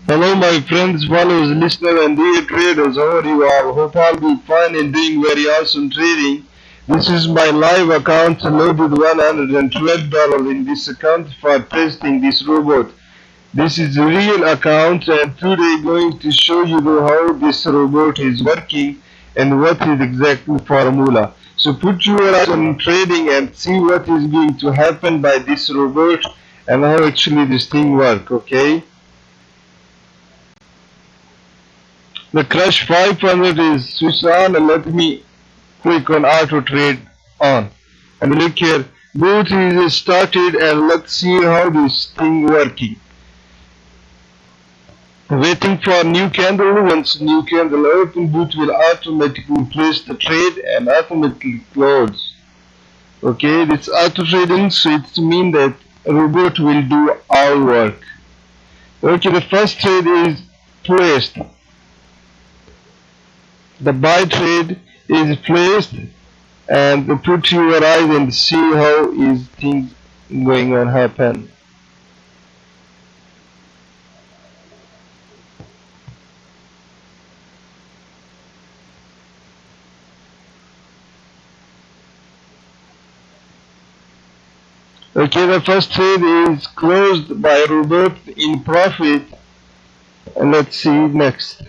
Hello, my friends, followers, listeners, and dear traders. How are you all? Hope all be fine and doing very awesome trading. This is my live account loaded $112 in this account for testing this robot. This is a real account, and today going to show you how this robot is working and what is exactly formula. So put your eyes on trading and see what is going to happen by this robot and how actually this thing work. Okay. The Crush 500 is switched on, and let me click on auto trade on. And look here, boot is started, and let's see how this thing working. Waiting for new candle. Once new candle open, boot will automatically place the trade and automatically close. Okay, it's auto trading, so it means that robot will do all work. Okay, the first trade is placed. The buy trade is placed, and put your eyes and see how is things going on happen. Okay, the first trade is closed by robot in profit, and let's see next.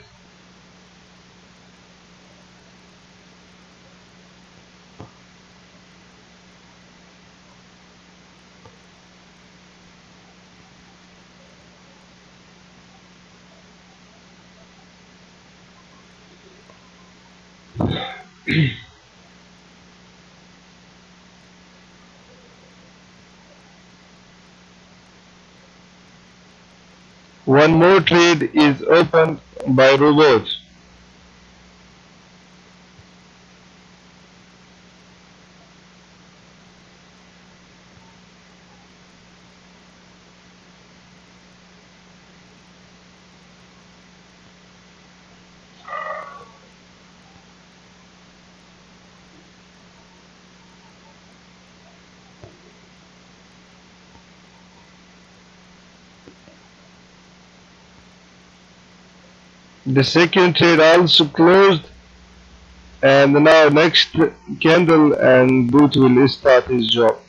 One more trade is opened by robot. The second trade also closed, and now next candle and boot will start his job.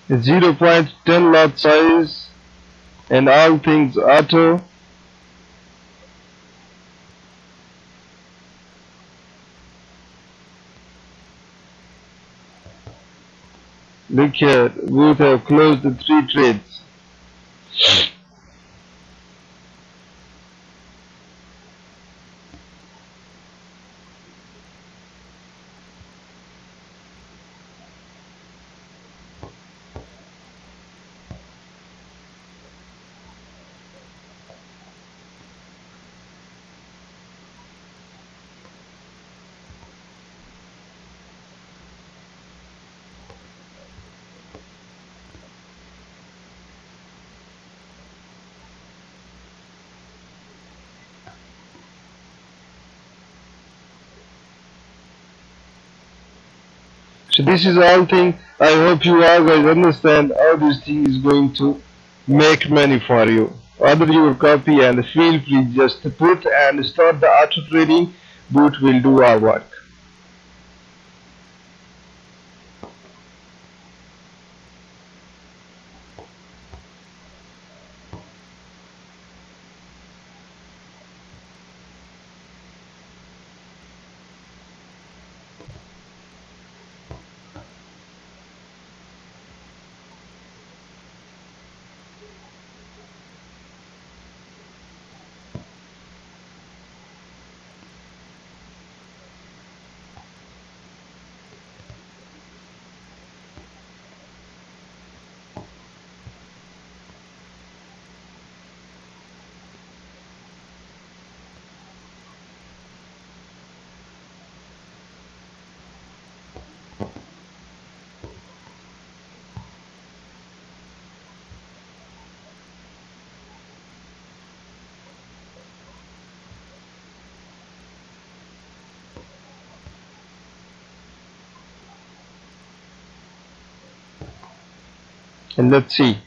The 0.10 lot size and all things auto. Look here, both have closed the three trades. So this is all thing. I hope you all guys understand how this thing is going to make money for you. Order your copy and feel free just to put and start the auto trading. Boot will do our work. and let's see.